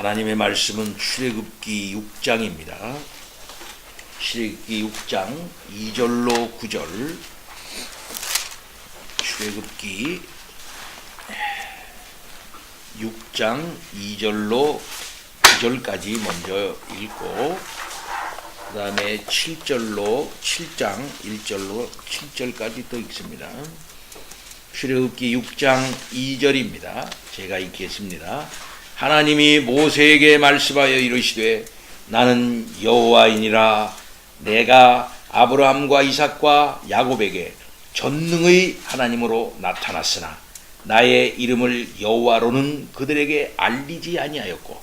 하나님의 말씀은 출애굽기 6장입니다. 출애굽기 6장 2절로 9절. 출애굽기 6장 2절로 9절까지 먼저 읽고 그 다음에 7장 1절로 7절까지 또 읽습니다. 출애굽기 6장 2절입니다. 제가 읽겠습니다. 하나님이 모세에게 말씀하여 이르시되 나는 여호와이니라. 내가 아브라함과 이삭과 야곱에게 전능의 하나님으로 나타났으나 나의 이름을 여호와로는 그들에게 알리지 아니하였고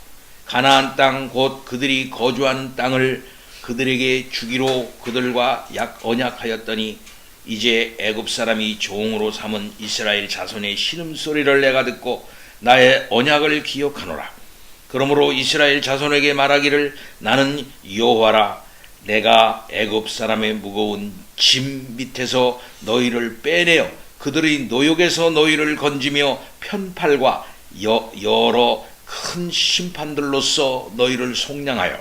가나안 땅 곧 그들이 거주한 땅을 그들에게 주기로 그들과 언약하였더니 이제 애굽 사람이 종으로 삼은 이스라엘 자손의 신음소리를 내가 듣고 나의 언약을 기억하노라. 그러므로 이스라엘 자손에게 말하기를 나는 여호와라. 내가 애굽 사람의 무거운 짐 밑에서 너희를 빼내어 그들의 노역에서 너희를 건지며 편팔과 여러 큰 심판들로서 너희를 속량하여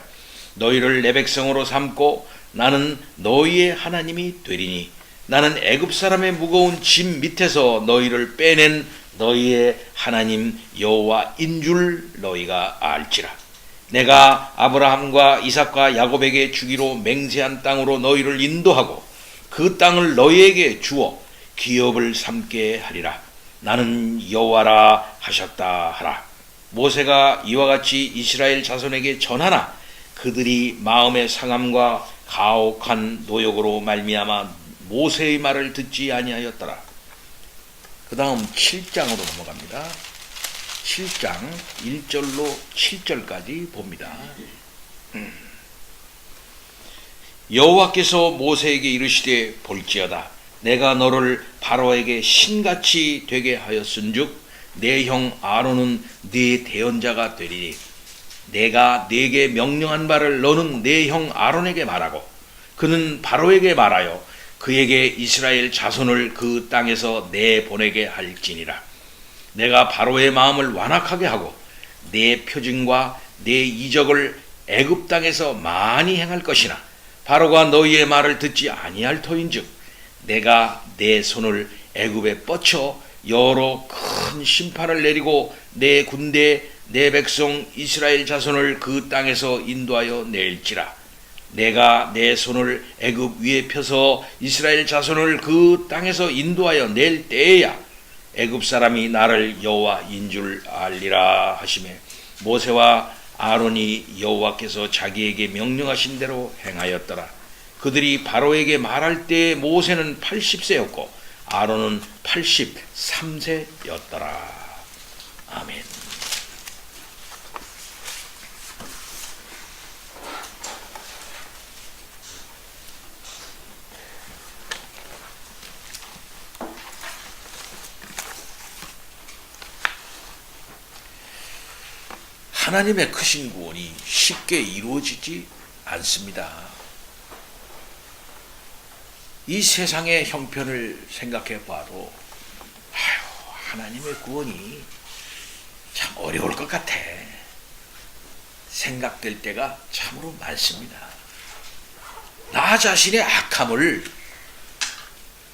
너희를 내 백성으로 삼고 나는 너희의 하나님이 되리니 나는 애굽 사람의 무거운 짐 밑에서 너희를 빼낸 너희의 하나님 여호와인 줄 너희가 알지라. 내가 아브라함과 이삭과 야곱에게 주기로 맹세한 땅으로 너희를 인도하고 그 땅을 너희에게 주어 기업을 삼게 하리라. 나는 여호와라 하셨다 하라. 모세가 이와 같이 이스라엘 자손에게 전하나 그들이 마음의 상함과 가혹한 노역으로 말미암아 모세의 말을 듣지 아니하였더라. 그 다음 7장으로 넘어갑니다. 7장 1절로 7절까지 봅니다. 여호와께서 모세에게 이르시되 볼지어다 내가 너를 바로에게 신같이 되게 하였은즉 내 형 아론은 네 대언자가 되리니 내가 네게 명령한 바를 너는 내 형 아론에게 말하고 그는 바로에게 말하여 그에게 이스라엘 자손을 그 땅에서 내보내게 할지니라. 내가 바로의 마음을 완악하게 하고 내 표징과 내 이적을 애굽 땅에서 많이 행할 것이나 바로가 너희의 말을 듣지 아니할 터인즉 내가 내 손을 애굽에 뻗쳐 여러 큰 심판을 내리고 내 군대 내 백성 이스라엘 자손을 그 땅에서 인도하여 낼지라. 내가 내 손을 애굽 위에 펴서 이스라엘 자손을 그 땅에서 인도하여 낼 때에야 애굽 사람이 나를 여호와인 줄 알리라 하시매 모세와 아론이 여호와께서 자기에게 명령하신 대로 행하였더라. 그들이 바로에게 말할 때 모세는 80세였고 아론은 83세였더라. 아멘. 하나님의 크신 구원이 쉽게 이루어지지 않습니다. 이 세상의 형편을 생각해 봐도 하나님의 구원이 참 어려울 것 같아 생각될 때가 참으로 많습니다. 나 자신의 악함을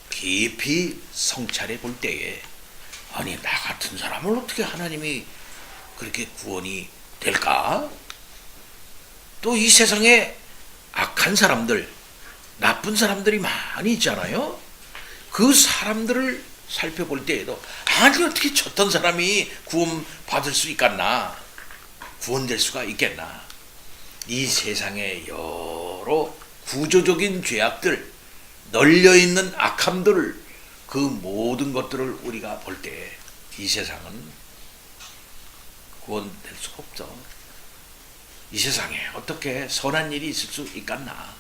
깊이 성찰해 볼 때에 아니 나 같은 사람을 어떻게 하나님이 그렇게 구원이 될까? 또 이 세상에 악한 사람들, 나쁜 사람들이 많이 있잖아요. 그 사람들을 살펴볼 때에도 아니 어떻게 저떤 사람이 구원받을 수 있겠나? 구원될 수가 있겠나? 이 세상에 여러 구조적인 죄악들, 널려있는 악함들을 그 모든 것들을 우리가 볼 때 이 세상은 구원될 수가 없어. 이 세상에 어떻게 선한 일이 있을 수 있겠나?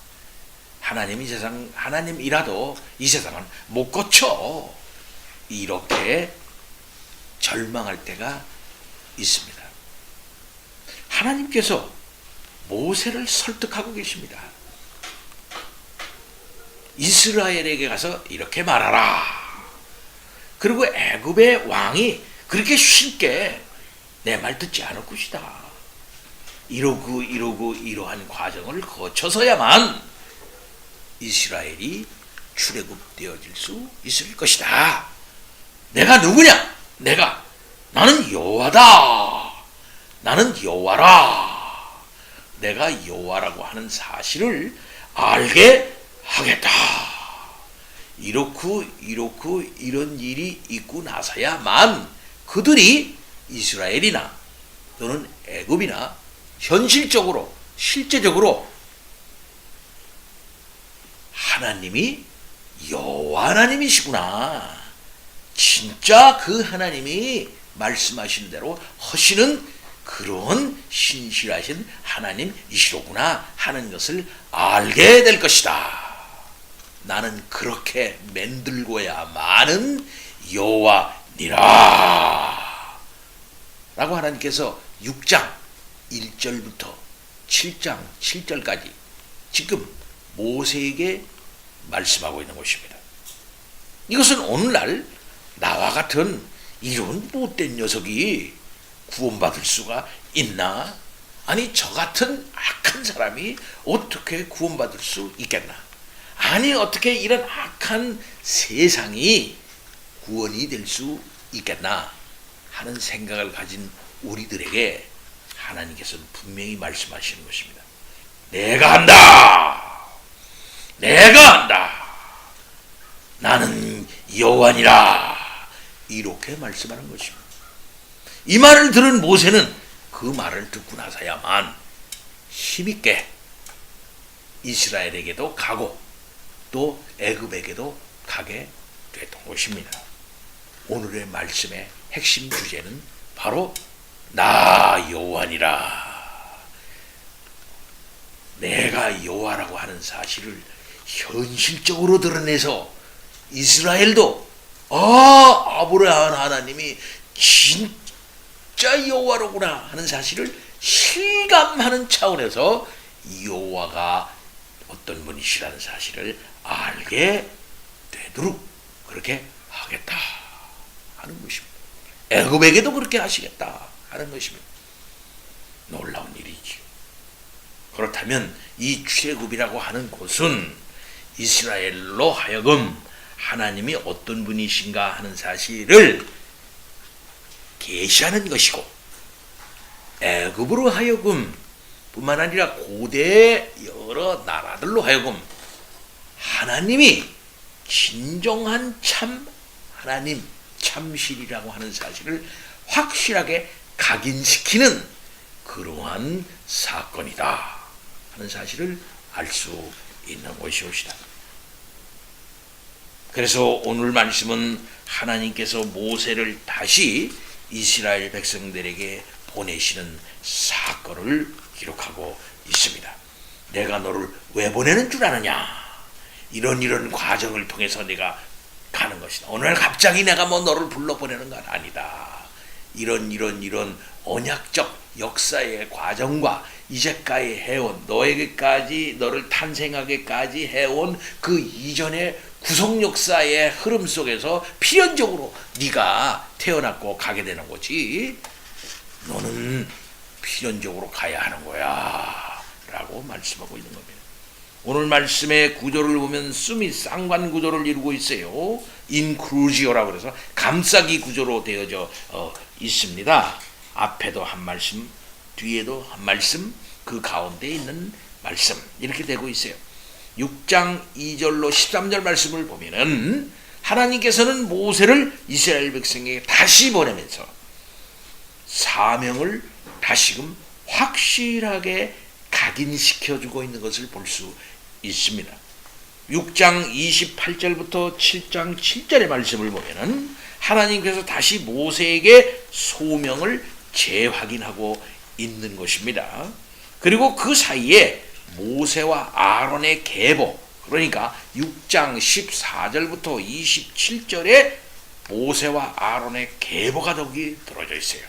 하나님이라도 이 세상은 못 고쳐. 이렇게 절망할 때가 있습니다. 하나님께서 모세를 설득하고 계십니다. 이스라엘에게 가서 이렇게 말하라. 그리고 애굽의 왕이 그렇게 쉽게 내 말 듣지 않을 것이다. 이러한 과정을 거쳐서야만 이스라엘이 출애굽되어질 수 있을 것이다. 내가 누구냐? 나는 여호와다. 나는 여호와라. 내가 여호와라고 하는 사실을 알게 하겠다. 이런 일이 있고 나서야만 그들이 이스라엘이나 또는 애굽이나 실제적으로 하나님이 여호와 하나님이시구나, 진짜 그 하나님이 말씀하신 대로 하시는 그런 신실하신 하나님이시로구나 하는 것을 알게 될 것이다. 나는 그렇게 만들고야만은 여호와니라 라고 하나님께서 6장 1절부터 7장 7절까지 지금 모세에게 말씀하고 있는 것입니다. 이것은 오늘날 나와 같은 이런 못된 녀석이 구원받을 수가 있나? 아니, 저 같은 악한 사람이 어떻게 구원받을 수 있겠나? 아니, 어떻게 이런 악한 세상이 구원이 될 수 있겠나 하는 생각을 가진 우리들에게 하나님께서는 분명히 말씀하시는 것입니다. 내가 한다. 나는 여호와니라. 이렇게 말씀하는 것입니다. 이 말을 들은 모세는 그 말을 듣고 나서야만 힘있게 이스라엘에게도 가고 또 애굽에게도 가게 됐던 것입니다. 오늘의 말씀의 핵심 주제는 바로 나 여호와니라. 내가 여호와라고 하는 사실을 현실적으로 드러내서 이스라엘도 아브라함 하나님이 진짜 여호와로구나 하는 사실을 실감하는 차원에서 여호와가 어떤 분이시라는 사실을 알게 되도록 그렇게 하겠다 하는 것입니다. 애굽에게도 그렇게 하시겠다 하는 것입니다. 놀라운 일이지요. 그렇다면 이 출애굽이라고 하는 곳은 이스라엘로 하여금 하나님이 어떤 분이신가 하는 사실을 계시하는 것이고, 애굽으로 하여금 뿐만 아니라 고대 여러 나라들로 하여금 하나님이 진정한 참 하나님, 참신이라고 하는 사실을 확실하게 각인시키는 그러한 사건이다 하는 사실을 알 수 있는 것이옵시다. 그래서 오늘 말씀은 하나님께서 모세를 다시 이스라엘 백성들에게 보내시는 사건을 기록하고 있습니다. 내가 너를 왜 보내는 줄 아느냐? 이런 과정을 통해서 내가 가는 것이다. 오늘 갑자기 내가 너를 불러보내는 건 아니다. 이런 언약적 역사의 과정과 이제까지 해온, 너에게까지 너를 탄생하게까지 해온 그 이전의 구속 역사의 흐름 속에서 필연적으로 네가 태어났고 가게 되는 거지, 너는 필연적으로 가야 하는 거야 라고 말씀하고 있는 겁니다. 오늘 말씀의 구조를 보면 수미 쌍관 구조를 이루고 있어요. 인크루지오라고 그래서 감싸기 구조로 되어져 있습니다. 앞에도 한 말씀, 뒤에도 한 말씀, 그 가운데 있는 말씀, 이렇게 되고 있어요. 6장 2절로 13절 말씀을 보면은 하나님께서는 모세를 이스라엘 백성에게 다시 보내면서 사명을 다시금 확실하게 각인시켜주고 있는 것을 볼 수 있습니다. 6장 28절부터 7장 7절의 말씀을 보면은 하나님께서 다시 모세에게 소명을 재확인하고 있는 것입니다. 그리고 그 사이에 모세와 아론의 계보, 그러니까 6장 14절부터 27절에 모세와 아론의 계보가 거기 들어져 있어요.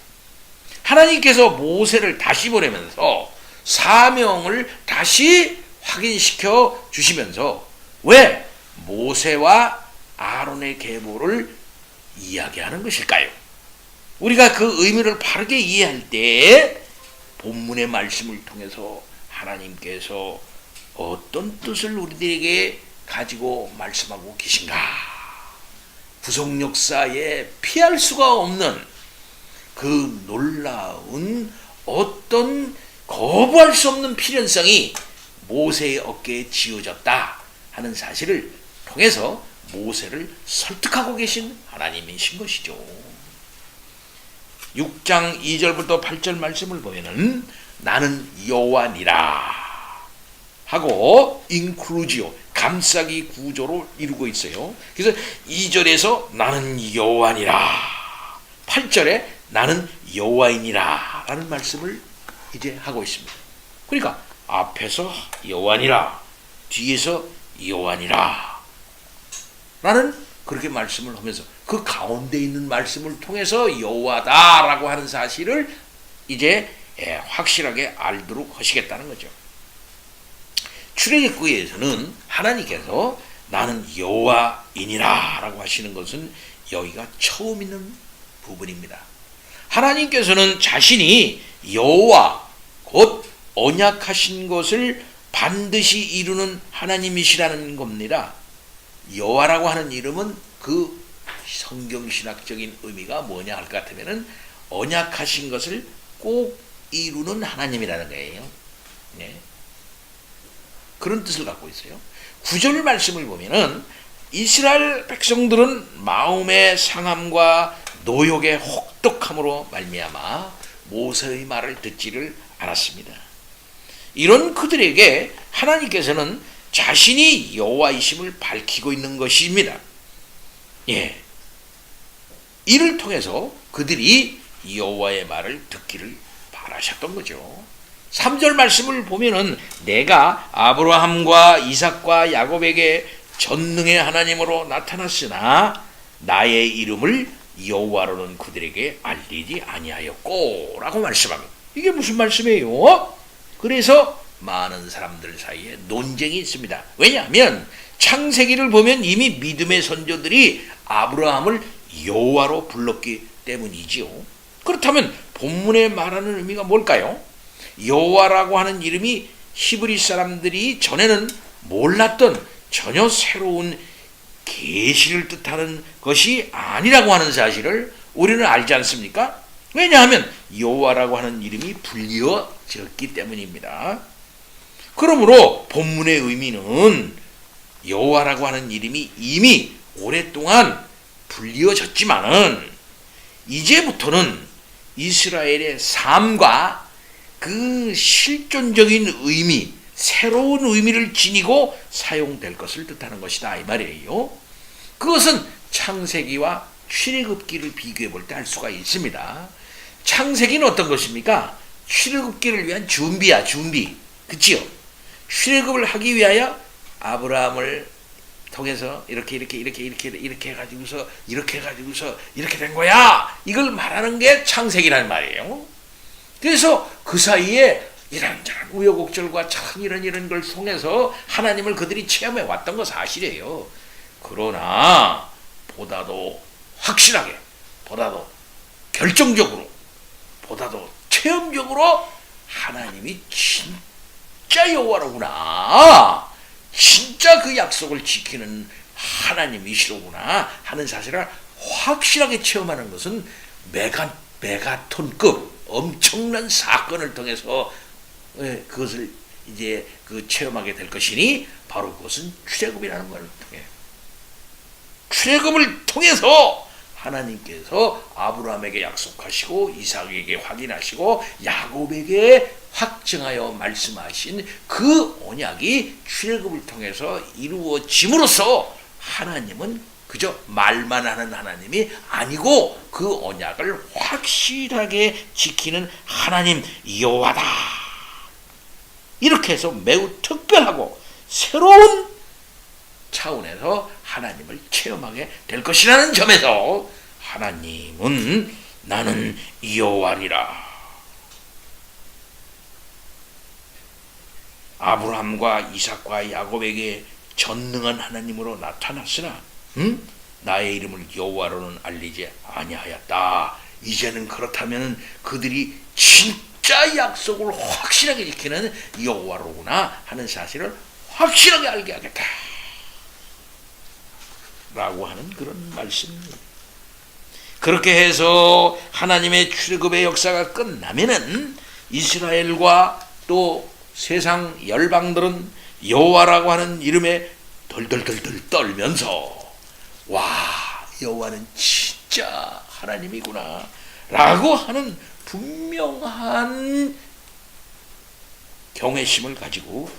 하나님께서 모세를 다시 보내면서 사명을 다시 확인시켜 주시면서 왜 모세와 아론의 계보를 이야기하는 것일까요? 우리가 그 의미를 바르게 이해할 때 본문의 말씀을 통해서 하나님께서 어떤 뜻을 우리들에게 가지고 말씀하고 계신가? 구속 역사에 피할 수가 없는 그 놀라운 어떤 거부할 수 없는 필연성이 모세의 어깨에 지어졌다 하는 사실을 통해서 모세를 설득하고 계신 하나님이신 것이죠. 6장 2절부터 8절 말씀을 보면은 나는 여호와니라 하고 인클루지오 감싸기 구조로 이루고 있어요. 그래서 2절에서 나는 여호와니라, 8절에 나는 여호와이니라 라는 말씀을 이제 하고 있습니다. 그러니까 앞에서 여호와니라, 뒤에서 여호와니라 라는 그렇게 말씀을 하면서 그 가운데 있는 말씀을 통해서 여호와다라고 하는 사실을 이제 확실하게 알도록 하시겠다는 거죠. 출애굽기에서는 하나님께서 나는 여호와이니라 라고 하시는 것은 여기가 처음 있는 부분입니다. 하나님께서는 자신이 여호와 곧 언약하신 것을 반드시 이루는 하나님이시라는 겁니다. 여호와라고 하는 이름은 그 성경신학적인 의미가 뭐냐 할 것 같으면은 언약하신 것을 꼭 이루는 하나님이라는 거예요. 네. 그런 뜻을 갖고 있어요. 9절 말씀을 보면은 이스라엘 백성들은 마음의 상함과 노욕의 혹독함으로 말미암아 모세의 말을 듣지를 않았습니다. 이런 그들에게 하나님께서는 자신이 여호와이심을 밝히고 있는 것입니다. 예. 이를 통해서 그들이 여호와의 말을 듣기를 바라셨던 거죠. 3절 말씀을 보면은 내가 아브라함과 이삭과 야곱에게 전능의 하나님으로 나타났으나 나의 이름을 여호와로는 그들에게 알리지 아니하였고 라고 말씀합니다. 이게 무슨 말씀이에요? 그래서 많은 사람들 사이에 논쟁이 있습니다. 왜냐하면 창세기를 보면 이미 믿음의 선조들이 아브라함을 여호와로 불렀기 때문이지요. 그렇다면 본문에 말하는 의미가 뭘까요? 여호와라고 하는 이름이 히브리 사람들이 전에는 몰랐던 전혀 새로운 계시를 뜻하는 것이 아니라고 하는 사실을 우리는 알지 않습니까? 왜냐하면 여호와라고 하는 이름이 불리어졌기 때문입니다. 그러므로 본문의 의미는 여호와라고 하는 이름이 이미 오랫동안 불리어졌지만은 이제부터는 이스라엘의 삶과 그 실존적인 의미, 새로운 의미를 지니고 사용될 것을 뜻하는 것이다 이 말이에요. 그것은 창세기와 출애굽기를 비교해 볼 때 알 수가 있습니다. 창세기는 어떤 것입니까? 출애굽기를 위한 준비야, 준비. 그치요? 출애굽을 하기 위하여 아브라함을 통해서 이렇게 해가지고서 이렇게 된 거야. 이걸 말하는 게 창세기라는 말이에요. 그래서 그 사이에 이런저런 우여곡절과 참 이런 걸 통해서 하나님을 그들이 체험해 왔던 거 사실이에요. 그러나 보다도 확실하게, 보다도 결정적으로, 보다도 체험적으로 하나님이 진짜 여호와로구나, 진짜 그 약속을 지키는 하나님이시로구나 하는 사실을 확실하게 체험하는 것은 메가톤급 엄청난 사건을 통해서 그것을 이제 그 체험하게 될 것이니 바로 그것은 출애굽이라는 걸 통해, 출애굽을 통해서 하나님께서 아브라함에게 약속하시고 이삭에게 확인하시고 야곱에게 확증하여 말씀하신 그 언약이 출애굽을 통해서 이루어짐으로써 하나님은 그저 말만 하는 하나님이 아니고 그 언약을 확실하게 지키는 하나님 여호와다. 이렇게 해서 매우 특별하고 새로운 차원에서 하나님을 체험하게 될 것이라는 점에서 하나님은 나는 여호와니라. 아브라함과 이삭과 야곱에게 전능한 하나님으로 나타났으나 나의 이름을 여호와로는 알리지 아니하였다. 이제는 그렇다면 그들이 진짜 진짜 약속을 확실하게 지키는 여호와로구나 하는 사실을 확실하게 알게 하겠다 라고 하는 그런 말씀입니다. 그렇게 해서 하나님의 출애굽의 역사가 끝나면은 이스라엘과 또 세상 열방들은 여호와라고 하는 이름에 덜덜덜덜 떨면서 와, 여호와는 진짜 하나님이구나 라고 하는 분명한 경외심을 가지고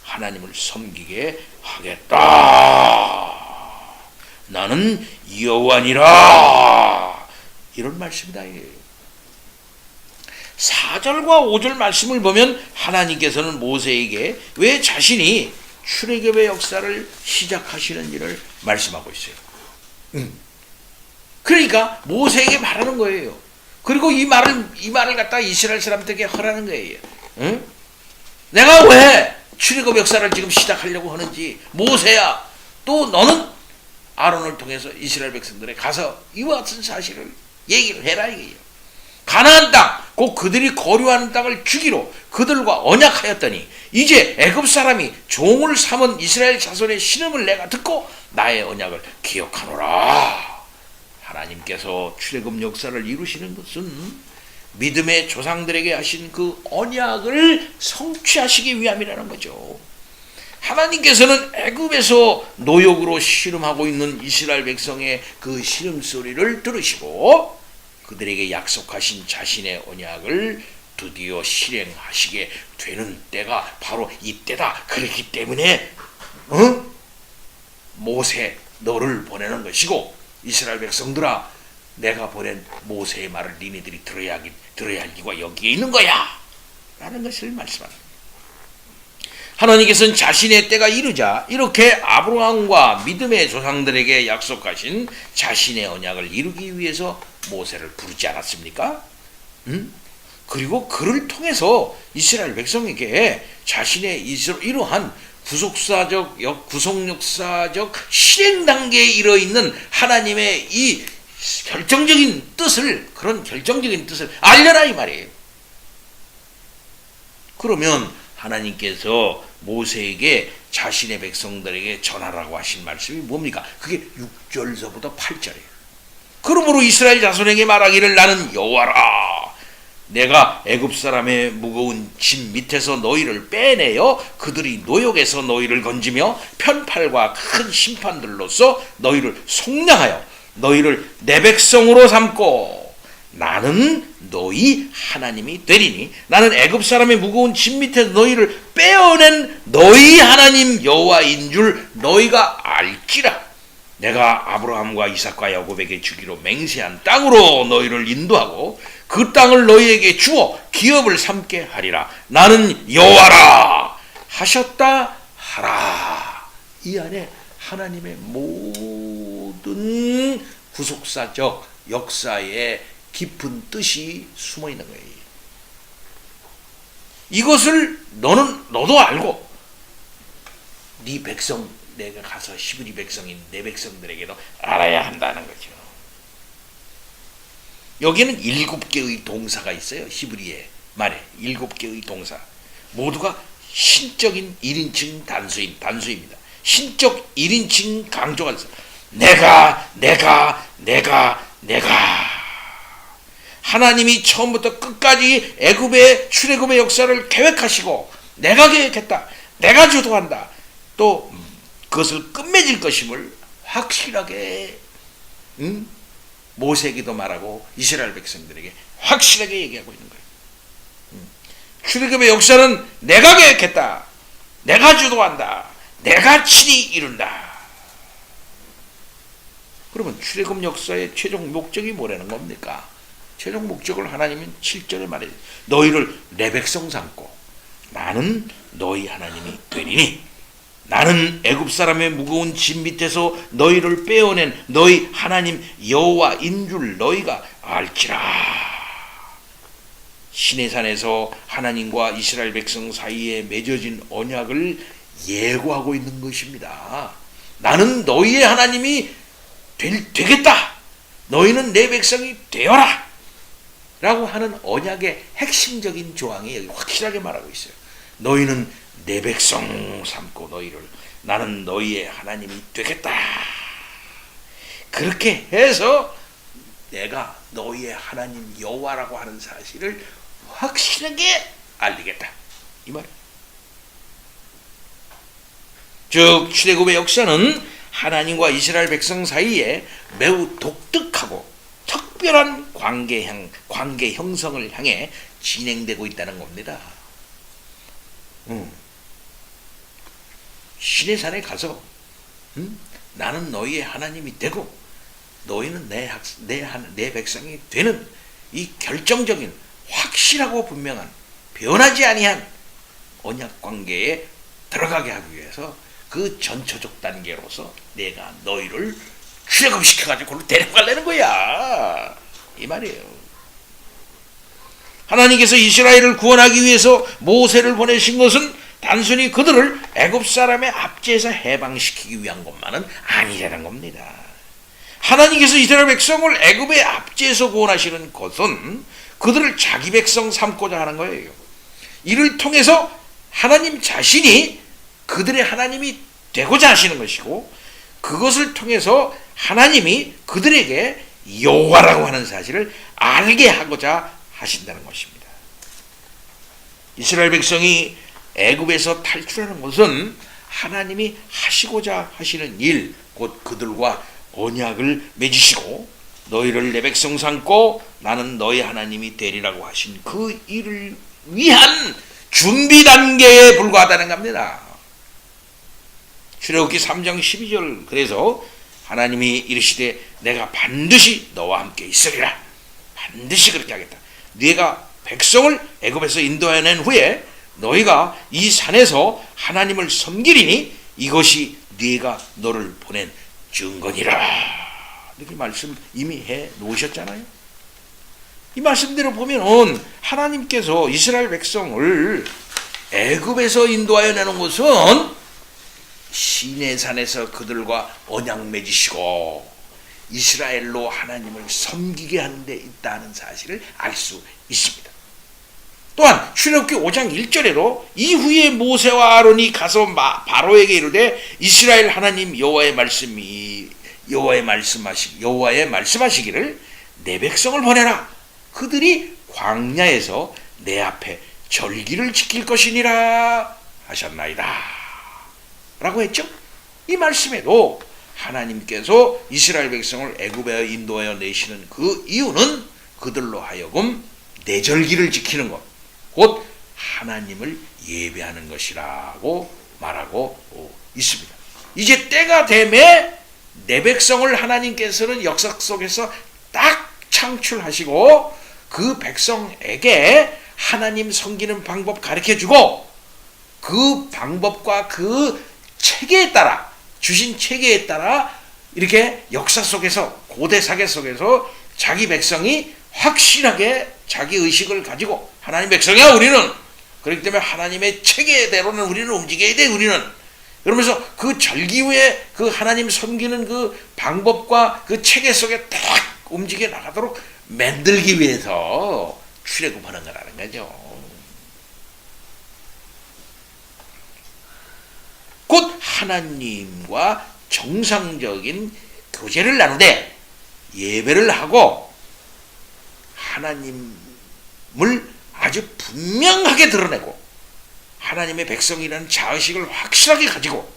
하나님을 섬기게 하겠다. 나는 여호와니라. 이런 말씀이다. 4절과 5절 말씀을 보면 하나님께서는 모세에게 왜 자신이 출애굽의 역사를 시작하시는 일을 말씀하고 있어요. 그러니까 모세에게 말하는 거예요. 그리고 이 말을 갖다 이스라엘 사람들에게 하라는 거예요. 응? 내가 왜 출애굽 역사를 지금 시작하려고 하는지, 모세야, 또 너는 아론을 통해서 이스라엘 백성들에 가서 이와 같은 사실을 얘기를 해라 이거예요. 가나안 땅, 곧 그들이 거류하는 땅을 주기로 그들과 언약하였더니 이제 애굽 사람이 종을 삼은 이스라엘 자손의 신음을 내가 듣고 나의 언약을 기억하노라. 하나님께서 출애굽 역사를 이루시는 것은 믿음의 조상들에게 하신 그 언약을 성취하시기 위함이라는 거죠. 하나님께서는 애굽에서 노역으로 씨름하고 있는 이스라엘 백성의 그 씨름소리를 들으시고 그들에게 약속하신 자신의 언약을 드디어 실행하시게 되는 때가 바로 이때다. 그렇기 때문에 모세 너를 보내는 것이고 이스라엘 백성들아 내가 보낸 모세의 말을 니네들이 들어야 할 이유가 여기에 있는 거야 라는 것을 말씀합니다. 하나님께서는 자신의 때가 이르자 이렇게 아브라함과 믿음의 조상들에게 약속하신 자신의 언약을 이루기 위해서 모세를 부르지 않았습니까? 그리고 그를 통해서 이스라엘 백성에게 자신의 이러한 구속역사적 실행 단계에 이르러 있는 하나님의 이 결정적인 뜻을, 그런 결정적인 뜻을 알려라 이 말이에요. 그러면 하나님께서 모세에게 자신의 백성들에게 전하라고 하신 말씀이 뭡니까? 그게 6절서부터 8절이에요. 그러므로 이스라엘 자손에게 말하기를 나는 여호와라. 내가 애굽 사람의 무거운 짐 밑에서 너희를 빼내어 그들이 노역에서 너희를 건지며 편팔과 큰 심판들로서 너희를 속량하여 너희를 내 백성으로 삼고 나는 너희 하나님이 되리니 나는 애굽 사람의 무거운 짐 밑에서 너희를 빼어낸 너희 하나님 여호와인 줄 너희가 알지라. 내가 아브라함과 이삭과 야곱에게 주기로 맹세한 땅으로 너희를 인도하고 그 땅을 너희에게 주어 기업을 삼게 하리라. 나는 여호와라 하셨다 하라. 이 안에 하나님의 모든 구속사적 역사의 깊은 뜻이 숨어 있는 거예요. 이것을 너도 알고 네 백성, 내가 가서 히브리 백성인 내 백성들에게도 알아야 한다는 거죠. 여기는 7개의 동사가 있어요. 히브리의 말에 7개의 동사 모두가 신적인 1인칭 단수입니다. 신적 1인칭 강조가 있어요. 내가 하나님이 처음부터 끝까지 애굽의 출애굽의 역사를 계획하시고 내가 계획했다. 내가 주도한다. 또 그것을 끝맺을 것임을 확실하게 모세에게도 말하고 이스라엘 백성들에게 확실하게 얘기하고 있는 거예요. 출애굽의 역사는 내가 계획했다. 내가 주도한다. 내가 친히 이룬다. 그러면 출애굽 역사의 최종 목적이 뭐라는 겁니까? 최종 목적을 하나님은 7절에 말해요. 너희를 내 백성 삼고 나는 너희 하나님이 되리니 나는 애굽 사람의 무거운 짐 밑에서 너희를 빼어낸 너희 하나님 여호와인 줄 너희가 알지라. 시내산에서 하나님과 이스라엘 백성 사이에 맺어진 언약을 예고하고 있는 것입니다. 나는 너희의 하나님이 되겠다. 너희는 내 백성이 되어라. 라고 하는 언약의 핵심적인 조항이 여기 확실하게 말하고 있어요. 너희는 내 백성 삼고 너희를 나는 너희의 하나님이 되겠다. 그렇게 해서 내가 너희의 하나님 여호와라고 하는 사실을 확실하게 알리겠다. 이 말이에요. 즉 출애굽의 역사는 하나님과 이스라엘 백성 사이에 매우 독특하고 특별한 관계 형성을 향해 진행되고 있다는 겁니다. 시내산에 가서 나는 너희의 하나님이 되고 너희는 내 백성이 되는 이 결정적인 확실하고 분명한 변하지 아니한 언약 관계에 들어가게 하기 위해서 그 전초적 단계로서 내가 너희를 출애굽시켜가지고 그걸 데려가려는 거야. 이 말이에요. 하나님께서 이스라엘을 구원하기 위해서 모세를 보내신 것은 단순히 그들을 애굽 사람의 압제에서 해방시키기 위한 것만은 아니라는 겁니다. 하나님께서 이스라엘 백성을 애굽의 압제에서 구원하시는 것은 그들을 자기 백성 삼고자 하는 거예요. 이를 통해서 하나님 자신이 그들의 하나님이 되고자 하시는 것이고 그것을 통해서 하나님이 그들에게 여호와라고 하는 사실을 알게 하고자 하신다는 것입니다. 이스라엘 백성이 애굽에서 탈출하는 것은 하나님이 하시고자 하시는 일, 곧 그들과 언약을 맺으시고 너희를 내 백성 삼고 나는 너희 하나님이 되리라고 하신 그 일을 위한 준비 단계에 불과하다는 겁니다. 출애굽기 3장 12절 그래서 하나님이 이르시되 내가 반드시 너와 함께 있으리라. 반드시 그렇게 하겠다. 네가 백성을 애굽에서 인도해낸 후에 너희가 이 산에서 하나님을 섬기리니 이것이 네가 너를 보낸 증거니라. 이렇게 말씀 이미 해 놓으셨잖아요. 이 말씀대로 보면 하나님께서 이스라엘 백성을 애굽에서 인도하여 내는 것은 시내산에서 그들과 언약 맺으시고 이스라엘로 하나님을 섬기게 하는 데 있다는 사실을 알 수 있습니다. 또한 출애굽기 5장 1절에도 이후에 모세와 아론이 가서 바로에게 이르되 이스라엘 하나님 여호와의 말씀하시기를 내 백성을 보내라. 그들이 광야에서 내 앞에 절기를 지킬 것이니라 하셨나이다. 라고 했죠. 이 말씀에도 하나님께서 이스라엘 백성을 애굽에 인도하여 내시는 그 이유는 그들로 하여금 내 절기를 지키는 것, 곧 하나님을 예배하는 것이라고 말하고 있습니다. 이제 때가 되매 내 백성을 하나님께서는 역사 속에서 딱 창출하시고 그 백성에게 하나님 섬기는 방법 가르쳐주고 그 방법과 그 체계에 따라 주신 체계에 따라 이렇게 역사 속에서 고대 사계 속에서 자기 백성이 확실하게 자기 의식을 가지고 하나님 백성이야 우리는 그렇기 때문에 하나님의 체계대로는 우리는 움직여야 돼 우리는 그러면서 그 절기 후에 그 하나님 섬기는 그 방법과 그 체계 속에 딱 움직여 나가도록 만들기 위해서 출애굽하는 거라는 거죠. 곧 하나님과 정상적인 교제를 나누되 예배를 하고 하나님을 아주 분명하게 드러내고 하나님의 백성이라는 자의식을 확실하게 가지고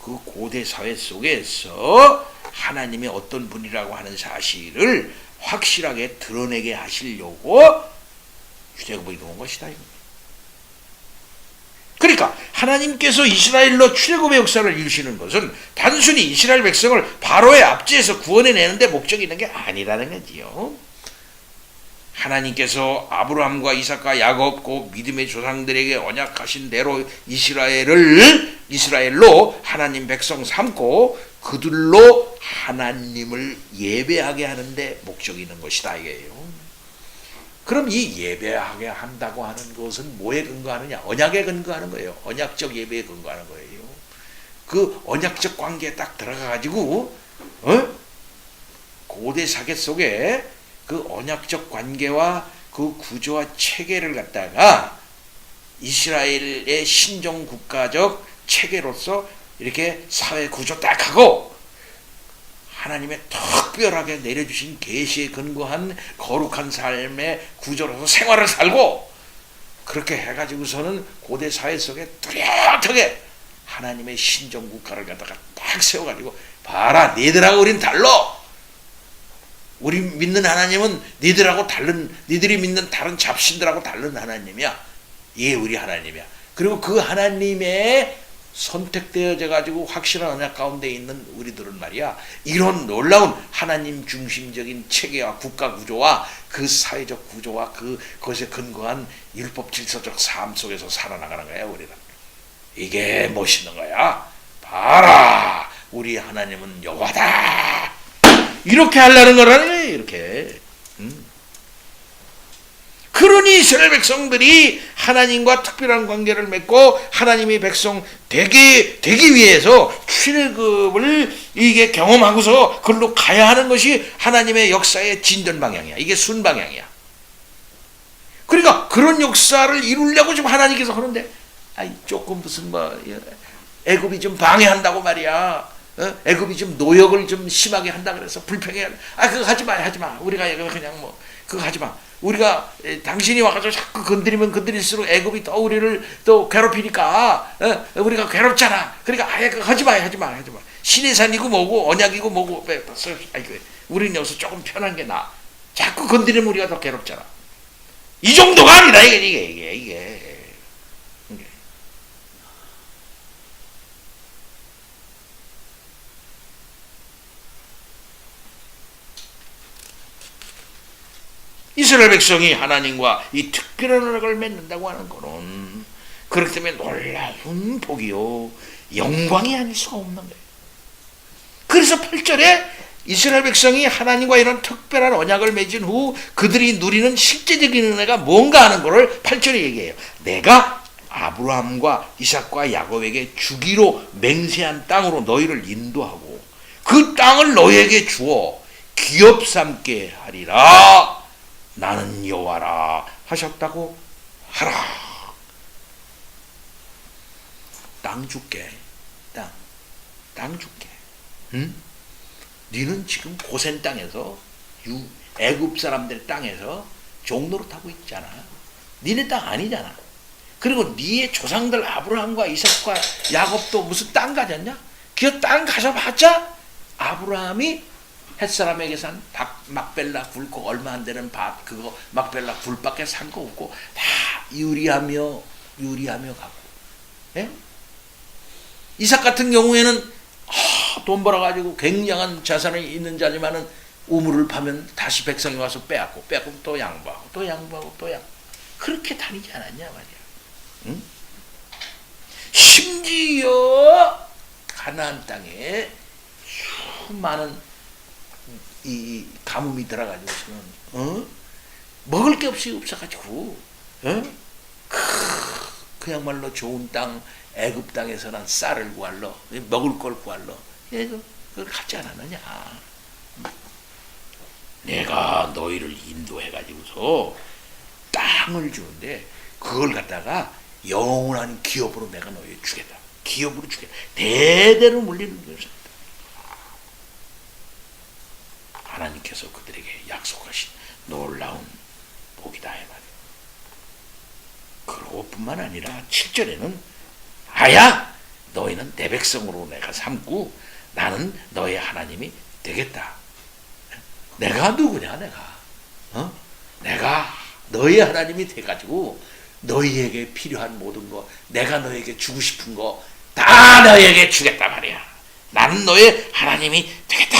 그 고대 사회 속에서 하나님이 어떤 분이라고 하는 사실을 확실하게 드러내게 하시려고 출애굽을 이루은 것이다. 그러니까 하나님께서 이스라엘로 출애굽의 역사를 이루시는 것은 단순히 이스라엘 백성을 바로의 압제에서 구원해내는 데 목적이 있는 게 아니라는 거지요. 하나님께서 아브라함과 이삭과 야곱 그 믿음의 조상들에게 언약하신 대로 이스라엘로 하나님 백성 삼고 그들로 하나님을 예배하게 하는데 목적이 있는 것이다 이게요. 그럼 이 예배하게 한다고 하는 것은 뭐에 근거하느냐? 언약에 근거하는 거예요. 언약적 예배에 근거하는 거예요. 그 언약적 관계에 딱 들어가가지고 고대 사계 속에 그 언약적 관계와 그 구조와 체계를 갖다가 이스라엘의 신종 국가적 체계로서 이렇게 사회 구조 딱 하고 하나님의 특별하게 내려주신 계시에 근거한 거룩한 삶의 구조로서 생활을 살고 그렇게 해가지고서는 고대 사회 속에 뚜렷하게 하나님의 신종 국가를 갖다가 딱 세워가지고 봐라, 니들하고 우린 달라. 우리 믿는 하나님은 니들하고 다른, 니들이 믿는 다른 잡신들하고 다른 하나님이야. 이게 우리 하나님이야. 그리고 그 하나님의 선택되어져 가지고 확실한 언약 가운데 있는 우리들은 말이야, 이런 놀라운 하나님 중심적인 체계와 국가 구조와 그 사회적 구조와 그것에 근거한 율법 질서적 삶 속에서 살아나가는 거야. 우리는 이게 멋있는 거야. 봐라, 우리 하나님은 여호와다. 이렇게 하려는 거라는 거예요. 이렇게. 그러니 이스라엘 백성들이 하나님과 특별한 관계를 맺고 하나님이 백성 되기 위해서 출애굽을 이게 경험하고서 그걸로 가야 하는 것이 하나님의 역사의 진전 방향이야. 이게 순 방향이야. 그러니까 그런 역사를 이루려고 지금 하나님께서 하는데, 아이 조금 무슨 뭐 애굽이 좀 방해한다고 말이야. 애굽이 좀 노역을 좀 심하게 한다 그래서 불평해. 그거 하지 마. 우리가 그냥 뭐 그거 하지 마. 우리가 당신이 와가지고 자꾸 건드리면 건드릴수록 애굽이 또 우리를 또 괴롭히니까 우리가 괴롭잖아. 그러니까 아예 그거 하지 마. 신의 산이고 뭐고 언약이고 뭐고 우리는 여기서 조금 편한 게 나아. 자꾸 건드리면 우리가 더 괴롭잖아. 이 정도가 아니다. 이게. 이스라엘 백성이 하나님과 이 특별한 언약을 맺는다고 하는 것은 그렇기 때문에 놀라운 복이요 영광이 아닐 수가 없는 거예요. 그래서 8절에 이스라엘 백성이 하나님과 이런 특별한 언약을 맺은 후 그들이 누리는 실제적인 은혜가 뭔가 하는 것을 8절에 얘기해요. 내가 아브라함과 이삭과 야곱에게 주기로 맹세한 땅으로 너희를 인도하고 그 땅을 너희에게 주어 기업 삼게 하리라. 나는 여호와라 하셨다고 하라. 땅 줄게. 땅 줄게. 응? 너는 지금 고센 땅에서 애굽 사람들 땅에서 종노릇 하고 있잖아. 니네 땅 아니잖아. 그리고 니의 조상들 아브라함과 이삭과 야곱도 무슨 땅 가졌냐? 그 땅 가져봤자 아브라함이 햇사람에게 산 막벨라 굴, 그 얼마 안 되는 밭, 그거 막벨라 굴밖에 산 거 없고 다 유리하며 가고. 예? 이삭 같은 경우에는 돈 벌어가지고 굉장한 자산이 있는 자지만은 우물을 파면 다시 백성이 와서 빼앗고 또 양보하고 그렇게 다니지 않았냐 말이야. 응? 심지어 가나안 땅에 수많은 이 가뭄이 들어가지고서는 먹을 게 없어가지고 그야말로 좋은 땅 애굽 땅에서는 쌀을 구할러 먹을 걸 구할러 그걸 갖지 않았느냐. 내가 너희를 인도해가지고서 땅을 주는데 그걸 갖다가 영원한 기업으로 내가 너희에게 주겠다. 기업으로 주겠다. 대대로 물리는 것이다. 하나님께서 그들에게 약속하신 놀라운 복이다 이 말이에요. 그러고 뿐만 아니라 7절에는 아야 너희는 내 백성으로 내가 삼고 나는 너의 하나님이 되겠다. 내가 누구냐 내가 너의 하나님이 돼가지고 너희에게 필요한 모든 거 내가 너에게 주고 싶은 거 다 너희에게 주겠다 말이야. 나는 너의 하나님이 되겠다.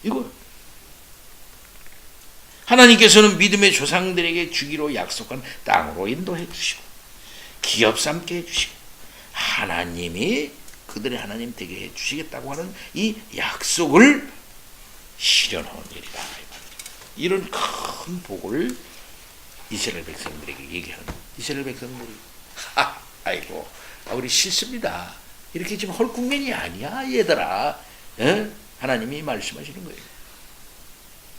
이거 하나님께서는 믿음의 조상들에게 주기로 약속한 땅으로 인도해 주시고 기업 삼게 해주시고 하나님이 그들의 하나님 되게 해주시겠다고 하는 이 약속을 실현하는 일이다. 이런 큰 복을 이스라엘 백성들에게 얘기하는 이스라엘 백성들이 아이고 우리 싫습니다. 이렇게 지금 헐국면이 아니야 얘들아. 하나님이 말씀하시는 거예요.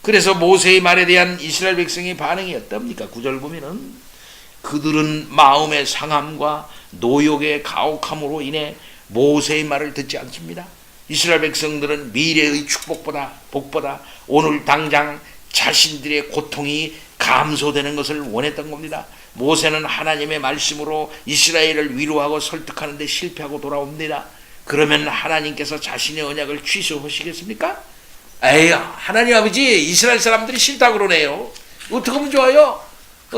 그래서 모세의 말에 대한 이스라엘 백성의 반응이 어떻습니까? 9절 보면은 그들은 마음의 상함과 노욕의 가혹함으로 인해 모세의 말을 듣지 않습니다. 이스라엘 백성들은 미래의 복보다 오늘 당장 자신들의 고통이 감소되는 것을 원했던 겁니다. 모세는 하나님의 말씀으로 이스라엘을 위로하고 설득하는 데 실패하고 돌아옵니다. 그러면 하나님께서 자신의 언약을 취소하시겠습니까? 에이, 하나님 아버지, 이스라엘 사람들이 싫다고 그러네요. 어떻게 하면 좋아요?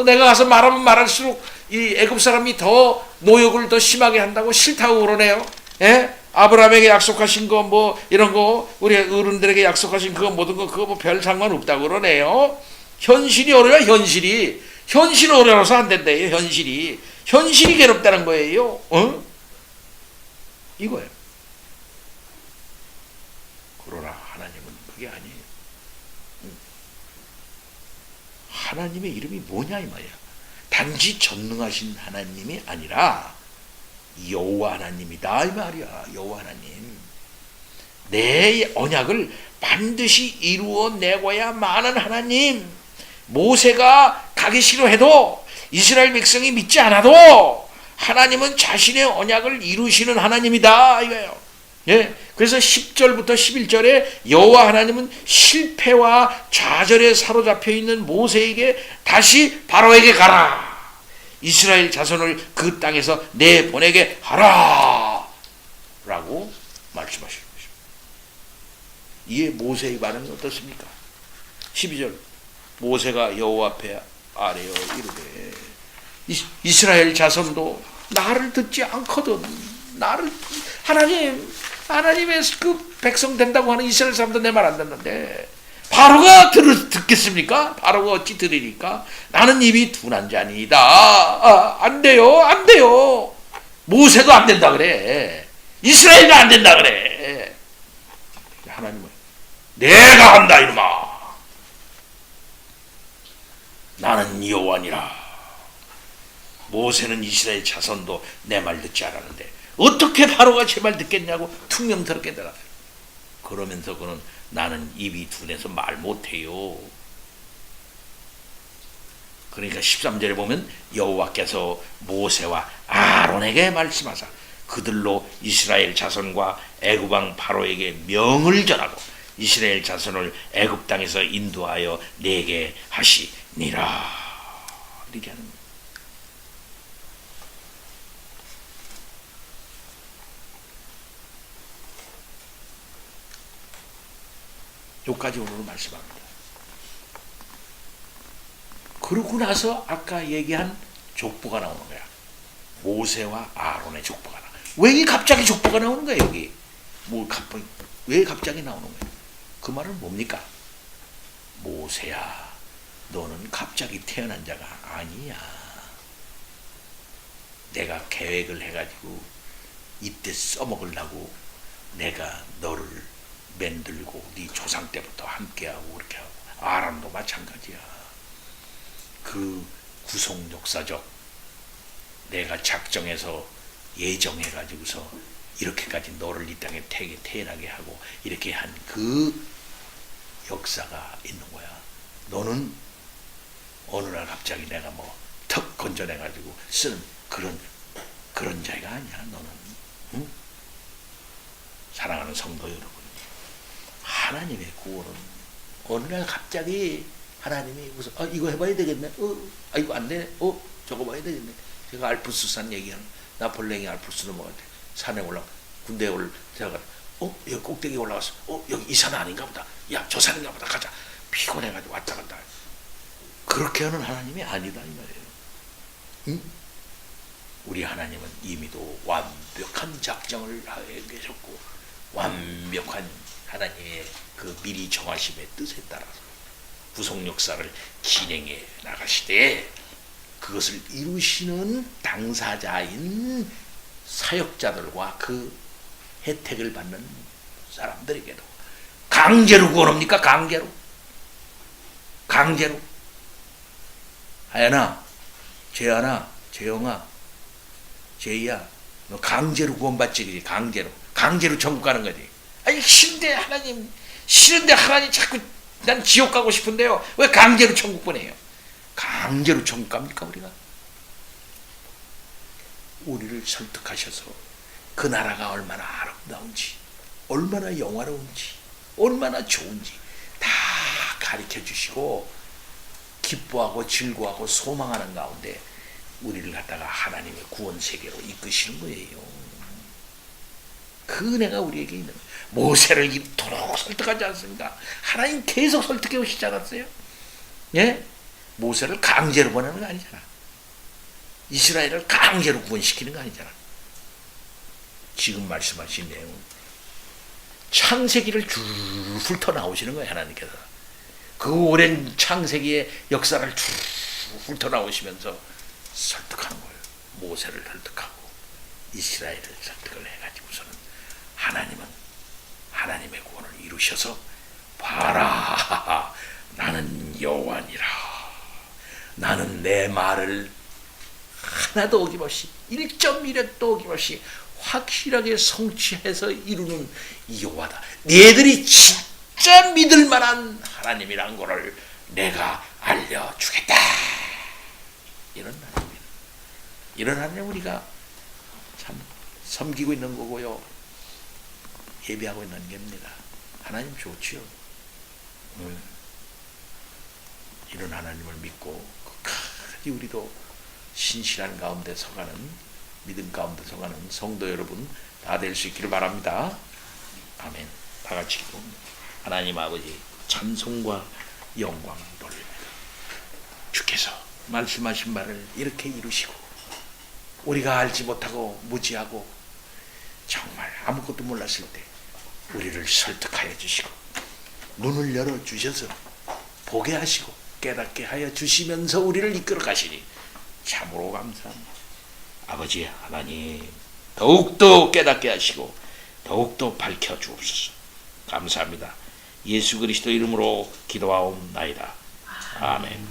내가 가서 말하면 말할수록 이 애굽 사람이 더 노역을 더 심하게 한다고 싫다고 그러네요. 예? 아브라함에게 약속하신 거 뭐 이런 거 우리 어른들에게 약속하신 그거 모든 거 그거 뭐 별 상관 없다고 그러네요. 현실이 어려워. 현실이 어려워서 안 된대요. 현실이 괴롭다는 거예요. 이거예요. 그러나 하나님은 그게 아니에요. 하나님의 이름이 뭐냐 이 말이야. 단지 전능하신 하나님이 아니라 여호와 하나님이다 이 말이야. 여호와 하나님. 내 언약을 반드시 이루어 내고야만은 하나님. 모세가 가기 싫어해도 이스라엘 백성이 믿지 않아도 하나님은 자신의 언약을 이루시는 하나님이다 이거예요. 예. 그래서 10절부터 11절에 여호와 하나님은 실패와 좌절에 사로잡혀 있는 모세에게 다시 바로에게 가라. 이스라엘 자손을 그 땅에서 내보내게 하라. 라고 말씀하시는 거죠. 이에 모세의 반응이 어떻습니까? 12절 모세가 여호와 앞에 아뢰어 이르되 이스라엘 자손도 나를 듣지 않거든. 하나님의 그 백성 된다고 하는 이스라엘 사람도 내 말 안 듣는데 바로가 듣겠습니까? 바로가 어찌 들으니까? 나는 입이 둔한 자니이다. 안 돼요. 모세도 안 된다 그래. 이스라엘도 안 된다 그래. 하나님은 내가 한다 이놈아. 나는 여호와니라. 모세는 이스라엘 자손도 내 말 듣지 않았는데 어떻게 바로가 제 말 듣겠냐고 퉁명스럽게 대답해요. 그러면서 그는 나는 입이 둔해서 말 못해요. 그러니까 13절에 보면 여호와께서 모세와 아론에게 말씀하사 그들로 이스라엘 자손과 애굽 왕 바로에게 명을 전하고 이스라엘 자손을 애굽 땅에서 인도하여 내게 하시니라. 이렇게 하는 거예요. 여기까지 오늘 말씀합니다. 그러고 나서 아까 얘기한 족보가 나오는 거야. 모세와 아론의 족보가 나와. 왜 갑자기 족보가 나오는 거야 여기? 왜 갑자기 나오는 거야? 그 말은 뭡니까? 모세야, 너는 갑자기 태어난 자가 아니야. 내가 계획을 해가지고 이때 써먹으려고 내가 너를 만들고 네 조상 때부터 함께하고 그렇게 하고 아람도 마찬가지야. 그 구속 역사적 내가 작정해서 예정해가지고서 이렇게까지 너를 이 땅에 태어나게 하고 이렇게 한 그 역사가 있는 거야. 너는 어느 날 갑자기 내가 뭐 턱 건져내가지고 쓰는 그런 자가 아니야. 너는 응? 사랑하는 성도 여러분, 하나님의 구원은 어느 날 갑자기 하나님이 무슨 이거 해봐야 되겠네. 이거 안 되네. 저거 봐야 되겠네. 제가 알프스산 얘기하는 나폴레옹이 알프스 넘어갈 때 산에 올라 군대에 제가 여기 꼭대기 올라갔어. 여기 이 산 아닌가 보다. 야, 저 산인가 보다. 가자. 피곤해가지고 왔다 갔다. 그렇게 하는 하나님이 아니다 이 말이에요. 응? 우리 하나님은 이미도 완벽한 작정을 하여 계셨고 완벽한 하나님의 그 미리 정하심의 뜻에 따라서 구속 역사를 진행해 나가시되 그것을 이루시는 당사자인 사역자들과 그 혜택을 받는 사람들에게도 강제로 구원합니까? 강제로. 하연아, 재현아, 재영아, 제이야, 너 강제로 구원받지. 그지? 강제로 천국 가는 거지. 아니 싫은데 하나님 자꾸 난 지옥 가고 싶은데요. 왜 강제로 천국 보내요? 강제로 천국 갑니까 우리가? 우리를 설득하셔서 그 나라가 얼마나 아름다운지, 얼마나 영화로운지, 얼마나 좋은지 다 가르쳐 주시고 기뻐하고 즐거워하고 소망하는 가운데 우리를 갖다가 하나님의 구원 세계로 이끄시는 거예요. 그 은혜가 우리에게 있는 거예요. 모세를 이토록 설득하지 않습니까? 하나님 계속 설득해 오시지 않았어요? 예? 모세를 강제로 보내는 거 아니잖아. 이스라엘을 강제로 구원시키는 거 아니잖아. 지금 말씀하신 내용은 창세기를 줄 훑어 나오시는 거예요. 하나님께서 그 오랜 창세기의 역사를 줄 훑어 나오시면서 설득하는 거예요. 모세를 설득하고 이스라엘을 설득을 해가지고서는 하나님은 하나님의 구원을 이루셔서 봐라, 나는 여호와니라. 나는 내 말을 하나도 어김없이 1.1획도 어김없이 확실하게 성취해서 이루는 여호와다. 너희들이 진짜 믿을 만한 하나님이란 것을 내가 알려주겠다. 이런 하나님, 이런 하나님 우리가 참 섬기고 있는 거고요, 예배하고 있는 겁니다. 하나님 좋지요. 이런 하나님을 믿고 끝까지 우리도 신실한 가운데 서가는, 믿음 가운데 서가는 성도 여러분 다 될 수 있기를 바랍니다. 아멘. 다 같이 기도합니다. 하나님 아버지, 찬송과 영광을 돌립니다. 주께서 말씀하신 바를 이렇게 이루시고 우리가 알지 못하고 무지하고 정말 아무것도 몰랐을 때 우리를 설득하여 주시고 눈을 열어 주셔서 보게 하시고 깨닫게 하여 주시면서 우리를 이끌어 가시니 참으로 감사합니다. 아버지 하나님, 더욱더 깨닫게 하시고 더욱더 밝혀 주옵소서. 감사합니다. 예수 그리스도 이름으로 기도하옵나이다. 아멘.